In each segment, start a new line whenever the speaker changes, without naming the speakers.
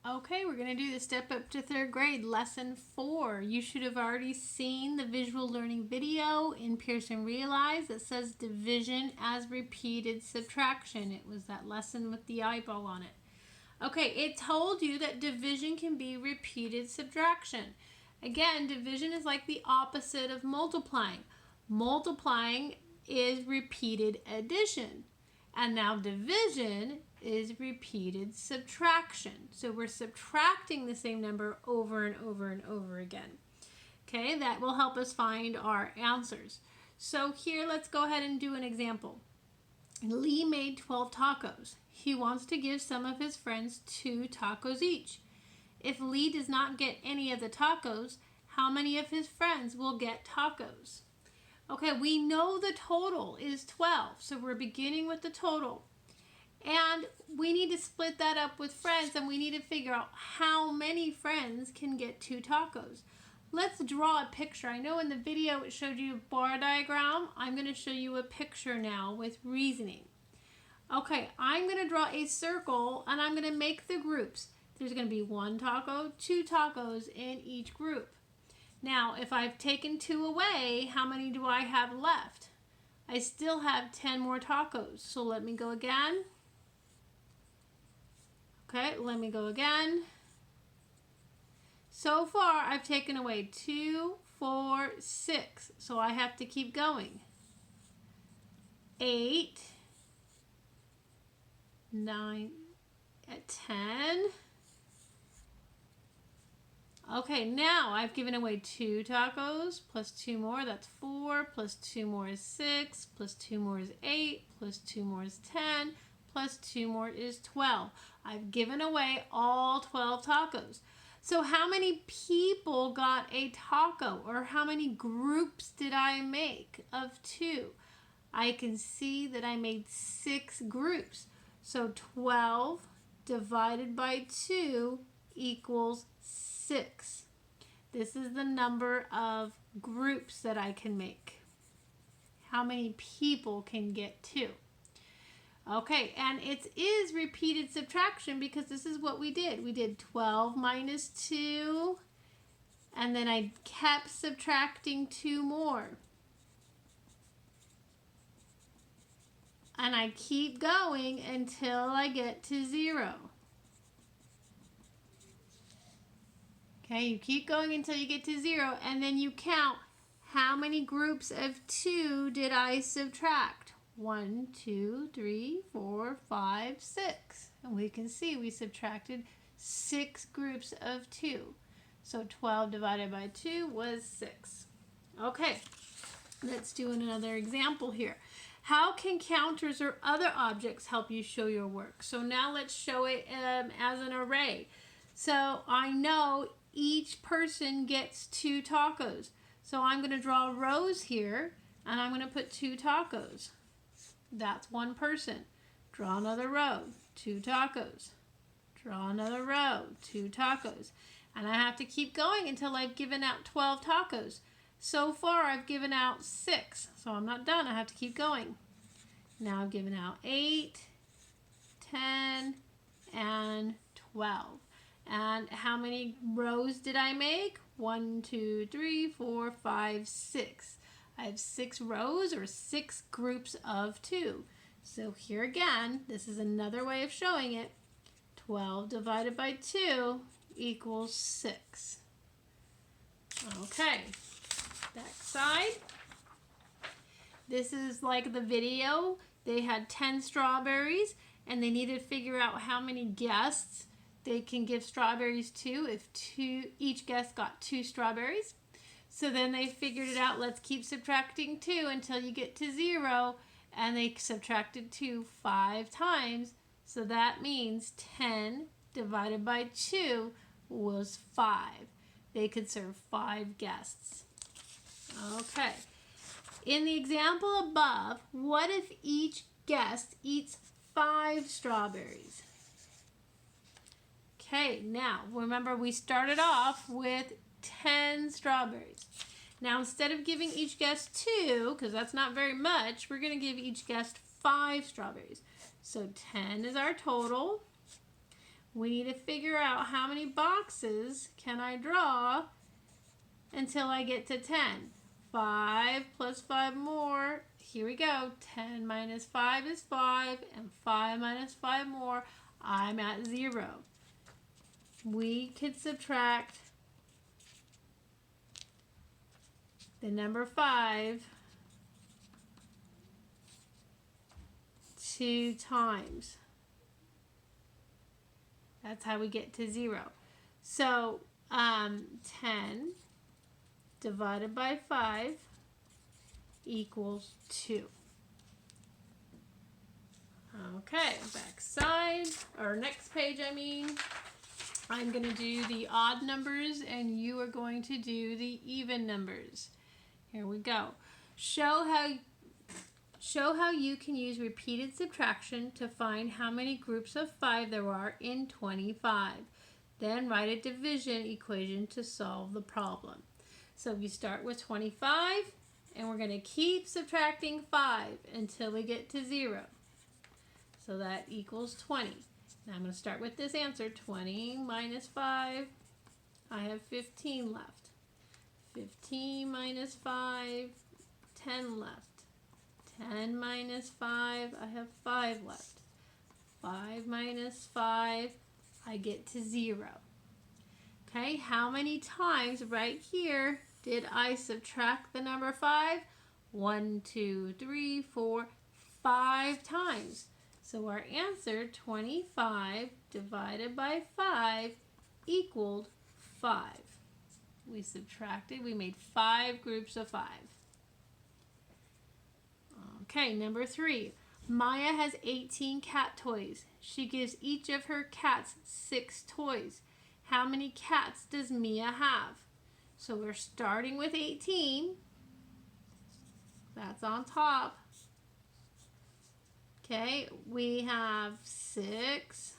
Okay, we're going to do the Step Up to Third Grade, Lesson 4. You should have already seen the visual learning video in Pearson Realize that says division as repeated subtraction. It was that lesson with the eyeball on it. Okay, it told you that division can be repeated subtraction. Again, division is like the opposite of multiplying. Multiplying is repeated addition. And now division is repeated subtraction. So we're subtracting the same number over and over and over again. Okay, that will help us find our answers. So here, let's go ahead and do an example. Lee made 12 tacos. He wants to give some of his friends 2 tacos each. If Lee does not get any of the tacos, how many of his friends will get tacos? Okay, we know the total is 12, so we're beginning with the total. And we need to split that up with friends, and we need to figure out how many friends can get 2 tacos. Let's draw a picture. I know in the video it showed you a bar diagram. I'm going to show you a picture now with reasoning. Okay, I'm going to draw a circle, and I'm going to make the groups. There's going to be 1 taco, 2 tacos in each group. Now, if I've taken 2 away, how many do I have left? I still have 10 more tacos. So let me go again. Okay, let me go again. So far, I've taken away 2, 4, 6. So I have to keep going. 8, 9, 10. Okay, now I've given away 2 tacos, plus 2 more, that's 4, plus 2 more is 6, plus 2 more is 8, plus 2 more is 10, plus 2 more is 12. I've given away all 12 tacos. So how many people got a taco, or how many groups did I make of 2? I can see that I made 6 groups. So 12 divided by 2 equals 6. This is the number of groups that I can make. How many people can get 2? Okay, and it is repeated subtraction because this is what we did. We did 12 minus 2, and then I kept subtracting 2 more. And I keep going until I get to 0. Okay, you keep going until you get to 0, and then you count how many groups of 2 did I subtract. 1, 2, 3, 4, 5, 6. And we can see we subtracted 6 groups of 2. So 12 divided by 2 was 6. Okay, let's do another example here. How can counters or other objects help you show your work? So now let's show it as an array. So I know each person gets 2 tacos. So I'm going to draw rows here, and I'm going to put 2 tacos. That's 1 person. Draw another row, 2 tacos. Draw another row, 2 tacos. And I have to keep going until I've given out 12 tacos. So far I've given out 6, so I'm not done. I have to keep going. Now I've given out 8, 10, and 12. And how many rows did I make? 1, 2, 3, 4, 5, 6. I have 6 rows, or 6 groups of 2. So here again, this is another way of showing it. 12 divided by 2 equals 6. Okay, back side. This is like the video. They had 10 strawberries, and they needed to figure out how many guests they can give strawberries to if each guest got 2 strawberries. So then they figured it out. Let's keep subtracting 2 until you get to 0. And they subtracted 2 5 times. So that means 10 divided by 2 was 5. They could serve 5 guests. Okay. In the example above, what if each guest eats 5 strawberries? Okay, now remember we started off with 10 strawberries. Now instead of giving each guest 2, because that's not very much, we're going to give each guest 5 strawberries. So 10 is our total. We need to figure out how many boxes can I draw until I get to 10. 5 plus 5 more. Here we go. 10 minus 5 is 5, and 5 minus 5 more. I'm at 0. We could subtract the number 5 2 times. That's how we get to 0. So 10 divided by 5 equals 2. Okay, back side, or next page I mean. I'm going to do the odd numbers and you are going to do the even numbers. Here we go. Show how you can use repeated subtraction to find how many groups of 5 there are in 25. Then write a division equation to solve the problem. So we start with 25 and we're going to keep subtracting 5 until we get to 0. So that equals 20. Now I'm going to start with this answer. 20 minus 5, I have 15 left. 15 minus 5, 10 left. 10 minus 5, I have 5 left. 5 minus 5, I get to 0. Okay, how many times right here did I subtract the number 5? 1, 2, 3, 4, 5 times. So our answer, 25 divided by 5 equaled 5. We subtracted, we made 5 groups of 5. Okay, number 3. Maya has 18 cat toys. She gives each of her cats 6 toys. How many cats does Mia have? So we're starting with 18. That's on top. Okay, we have 6.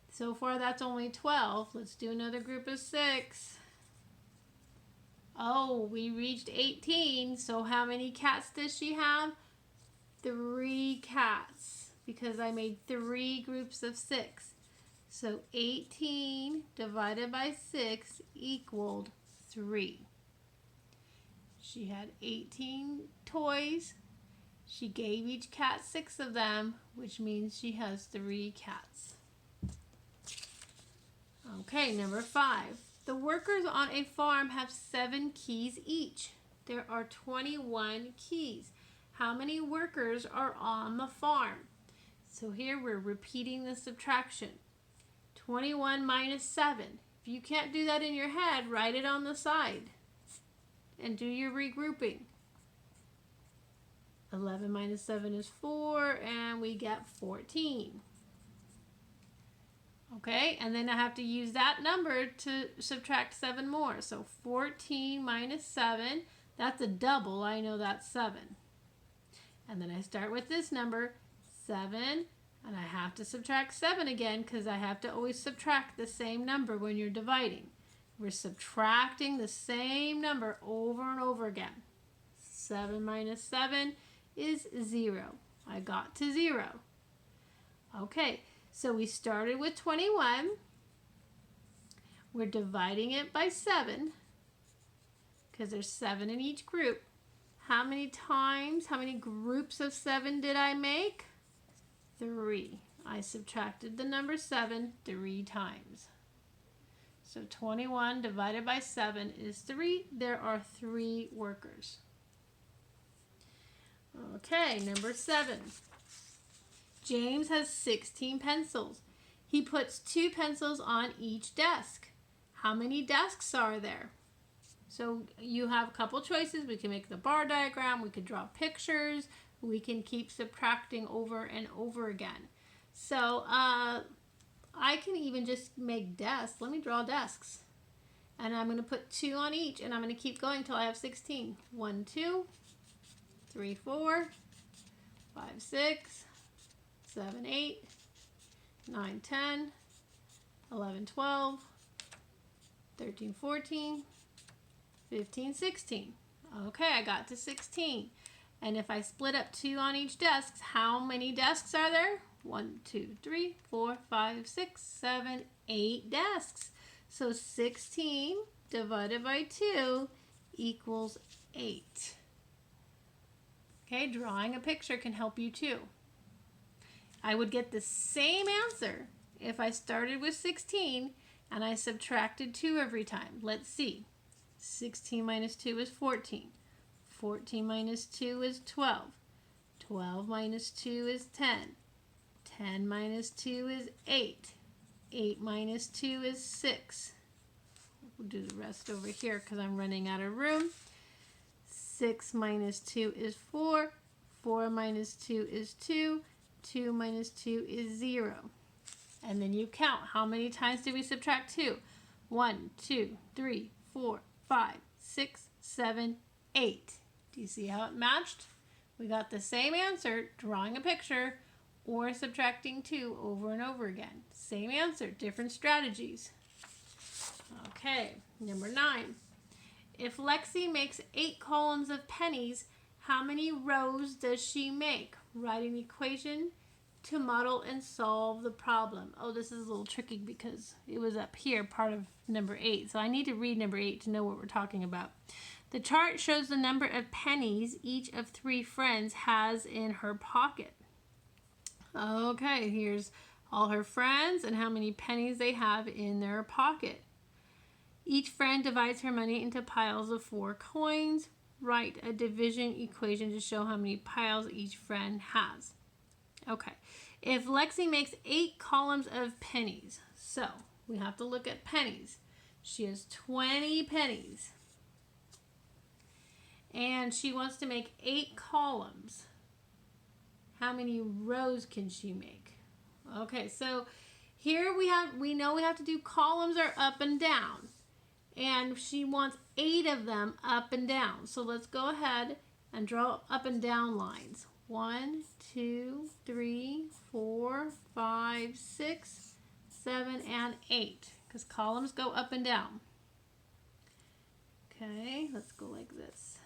So far that's only 12. Let's do another group of 6. Oh, we reached 18. So how many cats does she have? 3 cats, because I made 3 groups of 6. So 18 divided by 6 equaled 3. She had 18 toys. She gave each cat 6 of them, which means she has 3 cats. Okay, number 5. The workers on a farm have 7 keys each. There are 21 keys. How many workers are on the farm? So here we're repeating the subtraction. 21 minus 7. If you can't do that in your head, write it on the side and do your regrouping. 11 minus 7 is 4, and we get 14. Okay, and then I have to use that number to subtract 7 more. So 14 minus 7, that's a double. I know that's 7. And then I start with this number, 7, and I have to subtract 7 again because I have to always subtract the same number when you're dividing. We're subtracting the same number over and over again. 7 minus 7 is 0. I got to 0. Okay. So we started with 21. We're dividing it by 7 because there's 7 in each group. How many groups of 7 did I make? 3. I subtracted the number 7 3 times. So 21 divided by 7 is 3. There are 3 workers. Okay, number 7. James has 16 pencils. He puts 2 pencils on each desk. How many desks are there? So you have a couple choices. We can make the bar diagram. We could draw pictures. We can keep subtracting over and over again. So I can even just make desks. Let me draw desks. And I'm going to put 2 on each, and I'm going to keep going until I have 16. 1, 2, 3, 4, 5, 6, 7, 8, 9, 10, 11, 12, 13, 14, 15, 16. Okay, I got to 16. And if I split up 2 on each desk, how many desks are there? 1, 2, 3, 4, 5, 6, 7, 8 desks. So 16 divided by 2 equals 8. Okay, drawing a picture can help you too. I would get the same answer if I started with 16 and I subtracted 2 every time. Let's see. 16 minus 2 is 14. 14 minus 2 is 12. 12 minus 2 is 10. 10 minus 2 is 8. 8 minus 2 is 6. We'll do the rest over here because I'm running out of room. 6 minus 2 is 4. 4 minus 2 is 2. 2 minus 2 is 0. And then you count. How many times did we subtract 2? 1, 2, 3, 4, 5, 6, 7, 8. Do you see how it matched? We got the same answer drawing a picture or subtracting 2 over and over again. Same answer, different strategies. Okay, number 9. If Lexi makes 8 columns of pennies, how many rows does she make? Write an equation to model and solve the problem. Oh, this is a little tricky because it was up here, part of number 8. So I need to read number 8 to know what we're talking about. The chart shows the number of pennies each of 3 friends has in her pocket. Okay, here's all her friends and how many pennies they have in their pocket. Each friend divides her money into piles of 4 coins. Write a division equation to show how many piles each friend has. Okay, if Lexi makes 8 columns of pennies, so we have to look at pennies. She has 20 pennies. And she wants to make 8 columns. How many rows can she make? Okay, so here we know we have to do columns are up and down. And she wants 8 of them up and down. So let's go ahead and draw up and down lines. 1, 2, 3, 4, 5, 6, 7, and 8. Because columns go up and down. Okay, let's go like this.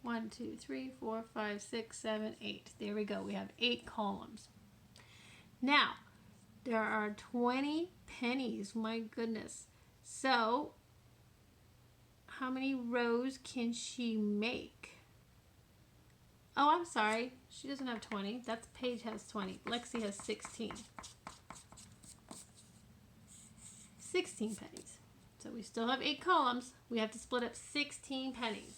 1, 2, 3, 4, 5, 6, 7, 8. There we go. We have 8 columns. Now, there are 20 pennies. My goodness. So, how many rows can she make? Oh, I'm sorry. She doesn't have 20. That's Paige has 20. Lexi has 16. 16 pennies. So we still have 8 columns. We have to split up 16 pennies.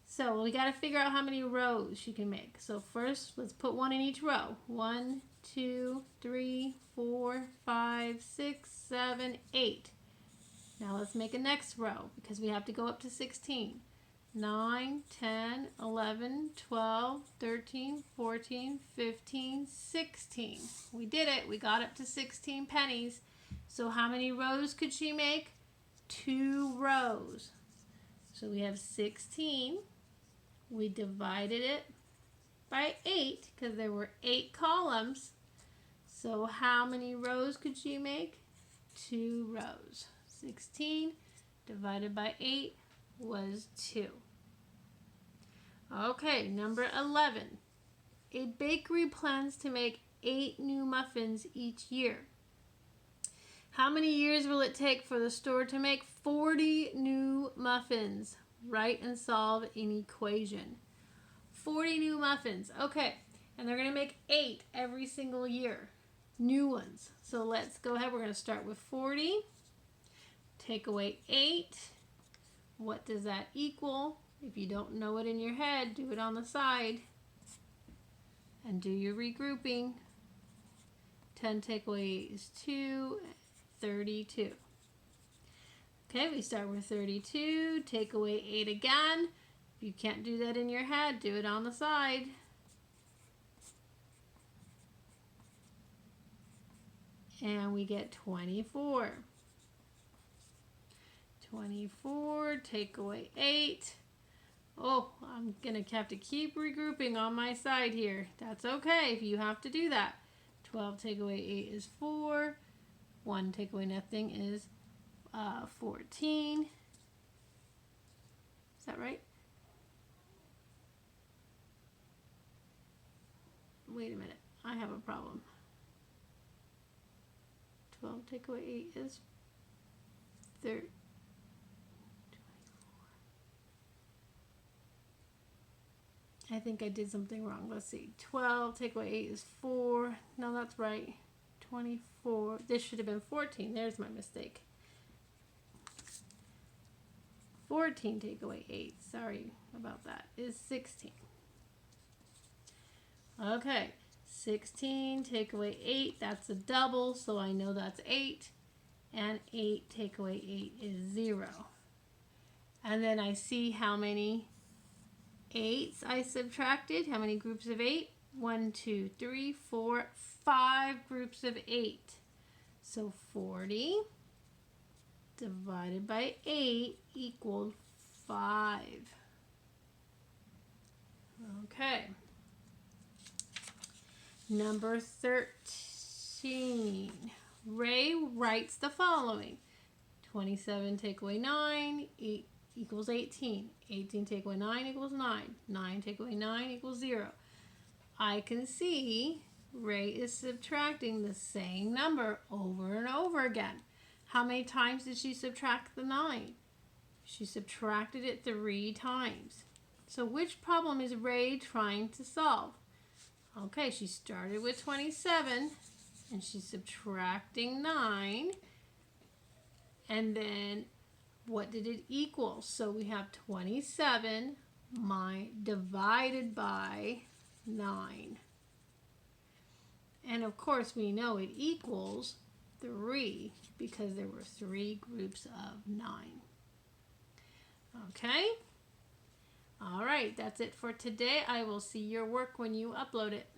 So we got to figure out how many rows she can make. So first, let's put 1 in each row. 1, 2, 3, 4, 5, 6, 7, 8. Now let's make a next row because we have to go up to 16. 9, 10, 11, 12, 13, 14, 15, 16. We did it. We got up to 16 pennies. So how many rows could she make? 2 rows. So we have 16. We divided it by 8 because there were 8 columns. So how many rows could she make? 2 rows. 16 divided by 8 was 2. Okay, number 11. A bakery plans to make 8 new muffins each year. How many years will it take for the store to make 40 new muffins? Write and solve an equation. 40 new muffins. Okay, and they're going to make 8 every single year. New ones. So let's go ahead. We're going to start with 40. Take away 8. What does that equal? If you don't know it in your head, do it on the side. And do your regrouping. 10 take away 8 is 2. 32. Okay, we start with 32. Take away 8 again. If you can't do that in your head, do it on the side. And we get 24. 24, take away 8. Oh, I'm going to have to keep regrouping on my side here. That's okay if you have to do that. 12 take away 8 is 4. 1 take away nothing is 14. Is that right? wait a minute. I have a problem. 12 take away 8 is 30. I think I did something wrong. Let's see. 12 take away 8 is 4. No, that's right. 24. This should have been 14. There's my mistake. 14 take away 8. Sorry about that. Is 16. Okay. 16 take away 8. That's a double, so I know that's 8. And 8 take away 8 is 0. And then I see how many 8s I subtracted. How many groups of 8? 1, 2, 3, 4, 5 groups of 8. So 40 divided by 8 equaled 5. Okay. Number 13. Ray writes the following. 27 take away 9 equals 18. 18 take away 9 equals 9. 9 take away 9 equals 0. I can see Ray is subtracting the same number over and over again. How many times did she subtract the 9? She subtracted it 3 times. So which problem is Ray trying to solve? Okay, she started with 27 and she's subtracting 9. And then what did it equal? So we have 27 divided by 9. And of course we know it equals 3 because there were 3 groups of 9. Okay? All right, that's it for today. I will see your work when you upload it.